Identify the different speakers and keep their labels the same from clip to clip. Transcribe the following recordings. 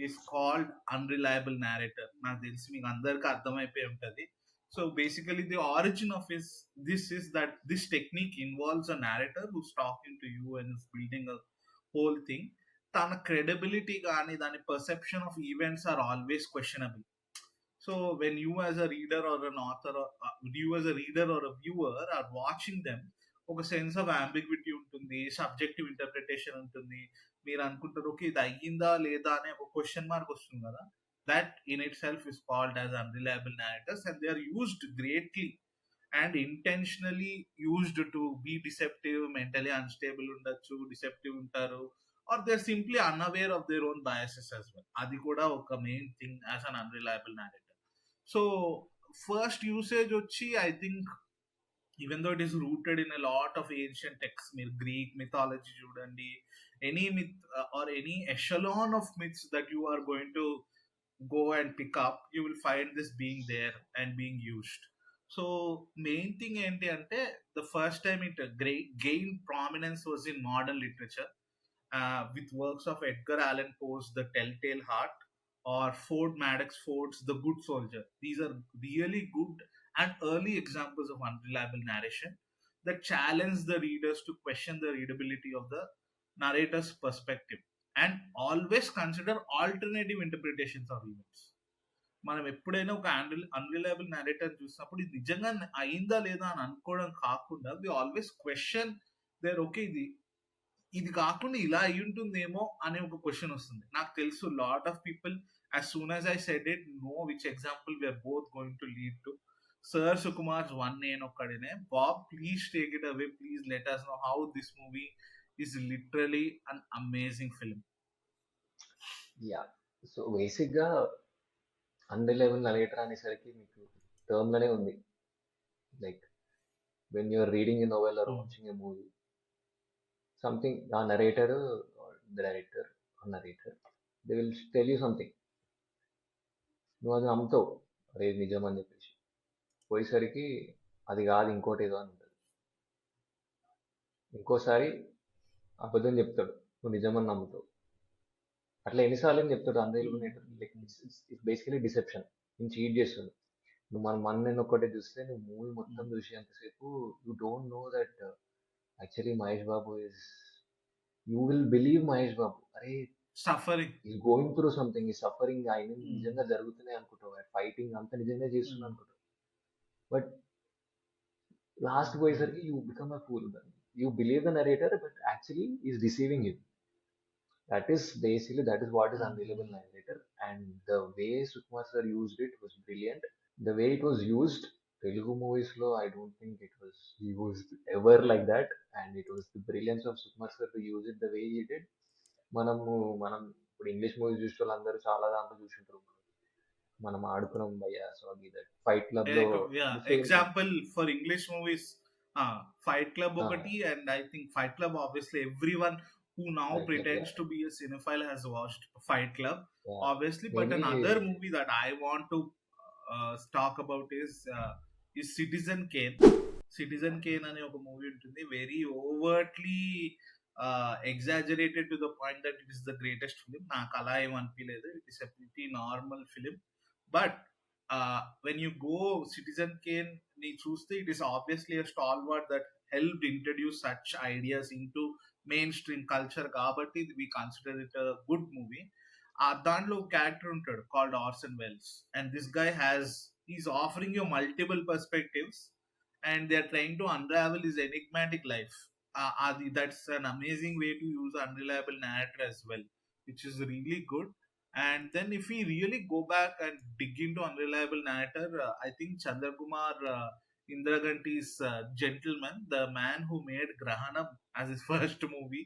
Speaker 1: is called unreliable narrator. నాకు తెలిసి మీకు అందరికీ అర్థమైపోయి ఉంటుంది. So basically the origin of this is that this technique involves a narrator who's talking to you and is building a whole thing. తన credibility కానీ దాని perception of events are always questionable. So when you as a reader or an author or you as a reader or a viewer are watching them, ఒక sense of ambiguity ఉంటుంది, subjective interpretation ఉంటుంది. మీరు అనుకుంటారు okay ఇది అయ్యిందా లేదా అనే ఒక క్వశ్చన్ మార్క్ వస్తుంది కదా. That in it self is called as unreliable narrators and they are used greatly and intentionally used to be deceptive, mentally unstable ఉండొచ్చు, డిసెప్టివ్ ఉంటారు, or they're simply unaware of their own biases as well. అది కూడా ఒక main thing as an unreliable narrator. So first usage వచ్చి I think even though it is rooted in a lot of ancient texts, మీరు Greek mythology చూడండి, any myth or any echelon of myths that you are going to go and pick up, you will find this being there and being used. So main thing ఏంటి అంటే the first time it gained prominence was in modern literature, with works of Edgar Allan Poe's The Telltale Heart or Ford Madox Ford's The Good Soldier. These are really good and early examples of unreliable narration that challenge the readers to question the readability of the narrator's perspective and always consider alternative interpretations of events. మనం ఎప్పుడైనా ఒక unreliable narrator చూసినప్పుడు ఇది నిజంగా అయిందా లేదా అని అనుకోవడం కాకుండా we always question there okay ఇది కాకుండా ఇలా అయి ఉంటుందేమో అనే ఒక క్వశ్చన్ వస్తుంది. నాకు తెలుసు lot of people as soon as I said it know which example we are both going to lead to. Sir Sukumar's One నేను ఒక్కడినే. Bob, please take it away. Please let us know how this movie is literally an amazing film.
Speaker 2: Yeah so బేసిక్గా unreliable narrator అనేసరికి మీకు టర్మ్లోనే ఉంది. Like when you're reading a novel or watching a movie, something ఆ narrator the director narrator they will tell you something, నువ్వు అది నమ్ముతావు అరే నిజం అని చెప్పేసి, పోయేసరికి అది కాదు ఇంకోటి ఏదో అని ఉంటుంది. ఇంకోసారి అబద్ధం చెప్తాడు, నువ్వు నిజమని నమ్ముతావు. అట్లా ఎన్నిసార్లు అని చెప్తాడు unreliable narrator. Like it's basically deception. నేను చీట్ చేస్తుంది. నువ్వు మన నేను ఒక్కటే చూస్తే నువ్వు మూవీ మొత్తం చూసేంతసేపు you don't know that actually Mahesh Babu is, you will believe Mahesh Babu are
Speaker 1: suffering
Speaker 2: is going through something, ఈ సఫరింగ్ ఆయన నిజంగా జరుగుతున్నాయి అనుకుంటావు, ఫైటింగ్ అంతా నిజంగా చేస్తున్నా అనుకుంటావు. బట్ లాస్ట్ పోయేసరికి you become a fool. You believe the narrator but actually is deceiving you. That is what is unreliable narrator, and the way Sukumar sir used it was brilliant. The way it was used, Telugu movies lo I don't think it was used ever like that, and it was the brilliance of Sukumar sir to use it the way he did. మనం ఇప్పుడు English movies చూసే వాళ్ళందరూ చాలా దాంట్లో చూసింటారు. మనం ఆడుకున్నాం భయ్యా సాగి దట్ ఫైట్ క్లబ్ లో
Speaker 1: example for English movies fight club ఒకటి, and I think fight club obviously everyone who now
Speaker 2: Fight
Speaker 1: pretends
Speaker 2: Club,
Speaker 1: to be a cinephile has watched Fight Club,
Speaker 2: yeah.
Speaker 1: Obviously. But another movie that I want to talk about is Citizen Kane. Citizen Kane అనే ఒక movie ఉంటుంది, very overtly exaggerated to the point that it is the greatest film. నాకు అలా ఏం అనిపించలేదు. It is a pretty normal film. But when you go Citizen Kane ని చూస్తే it is obviously a stalwart that helped introduce such ideas into mainstream culture కాబట్టి we consider it a good movie. దాంట్లో ఒక character ఉంటాడు called Orson Welles, and this guy he's offering you multiple perspectives and they are trying to unravel his enigmatic life. That's an amazing way to use unreliable narrator as well, which is really good. And then if we really go back and dig into unreliable narrator, I think Chandrakumar Indraganti's Gentleman, the man who made Grahanam as his first movie,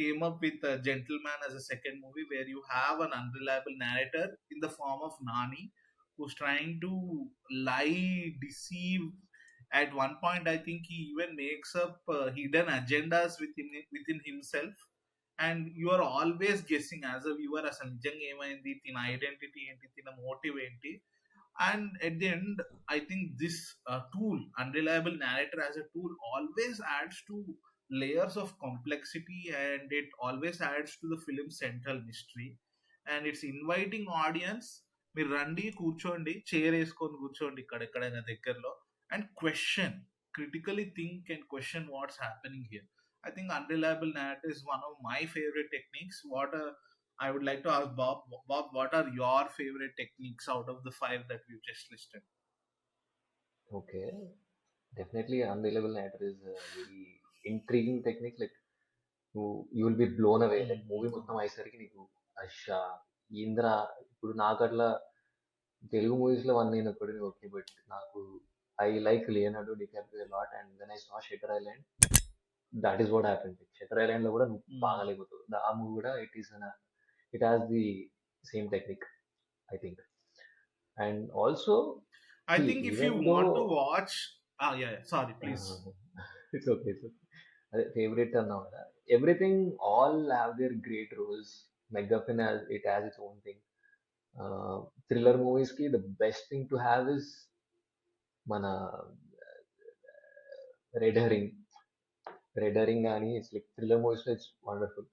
Speaker 1: came up with Gentleman as a second movie, where you have an unreliable narrator in the form of Nani, who's trying to lie, deceive. At one point, I think he even makes up hidden agendas within himself, and you are always guessing as a viewer అసలు నిజంగా ఏమైంది, తిన identity ఏంటి, తిన motive ఏంటి. And at the end, I think this tool, unreliable narrator as a tool, always adds to layers of complexity, and it always adds to the film's central mystery. And it's inviting audience. మీరు రండి, కూర్చోండి, chair వేసుకొని కూర్చోండి ఇక్కడ ఎక్కడైనా దగ్గరలో, and question, critically think and question what's happening here. I think unreliable narrative is one of my favorite techniques. I would like to ask Bob. Bob, what are your favorite techniques out of the 5 that we've just listed?
Speaker 2: Okay, definitely unreliable narrator is a very intriguing technique. Like you will be blown away. Like movie మొత్తం అయ్యేసరికి నీకు అచ్చా ఇంద్ర, ఇప్పుడు నాకు అట్లా Telugu movies లో one అయినప్పుడు ఓకే, బట్ నాకు I like Leonardo DiCaprio lot, and then I saw Shutter Island. That is what happen. Shutter Island లో కూడా నువ్వు బాగా లేకపోతావు. ఆ మూవీ కూడా it has the same technique, I think. And also
Speaker 1: I think if you
Speaker 2: even
Speaker 1: want to
Speaker 2: though
Speaker 1: watch, yeah, sorry, please.
Speaker 2: It's okay, అదే favourite అన్నావు కదా, everything all have their great roles. MacGuffin it has its own thing. Thriller movies కి the best thing to have is మన red herring. Red herring కానీ it's like thriller movies లో it's wonderful.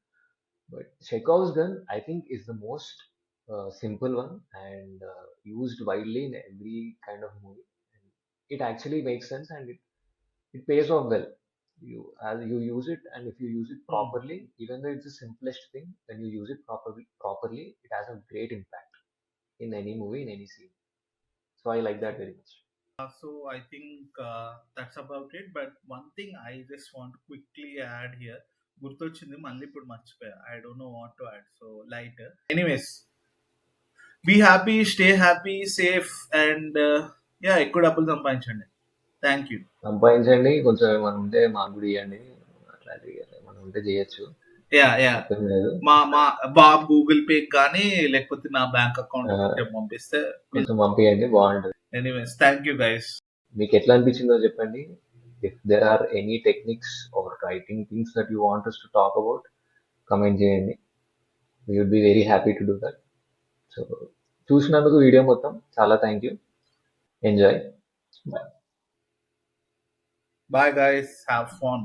Speaker 2: But Chekhov's gun, I think, is the most simple one, and used widely in every kind of movie. And it actually makes sense, and it pays off well. As you use it, and if you use it properly, even though it's the simplest thing, when you use it properly, it has a great impact in any movie, in any scene. So I like that very much.
Speaker 1: So I think that's about it. But one thing I just want to quickly add here. గుర్తొచ్చింది, మళ్ళీ ఇప్పుడు మర్చిపోయా. I don't know what to add. So light. Anyways, be happy, stay happy, safe, and yeah, ఎక్కువ డబ్బులు సంపాదించండి. Thank you.
Speaker 2: సంపాదించండి, కొంచెం ఏమైనా ఉంటే మాకు కూడా ఇవ్వండి. అట్లాంటివి ఏమైనా ఉంటే చేయొచ్చు,
Speaker 1: యా యా,
Speaker 2: తప్పేం లేదు.
Speaker 1: మా బాబ్ గూగుల్ పే కానీ లేకపోతే నా బ్యాంక్ అకౌంట్ పంపిస్తే
Speaker 2: కొంచెం పంపించండి, బాగుంటుంది.
Speaker 1: Anyways, thank you guys.
Speaker 2: మీకు ఎట్లా అనిపించిందో చెప్పండి. If there are any techniques or writing things that you want us to talk about, comment చేయండి. We would be very happy to do that. So చూసినందుకు వీడియో మొత్తం చాలా thank you. Enjoy.
Speaker 1: Bye guys, have fun.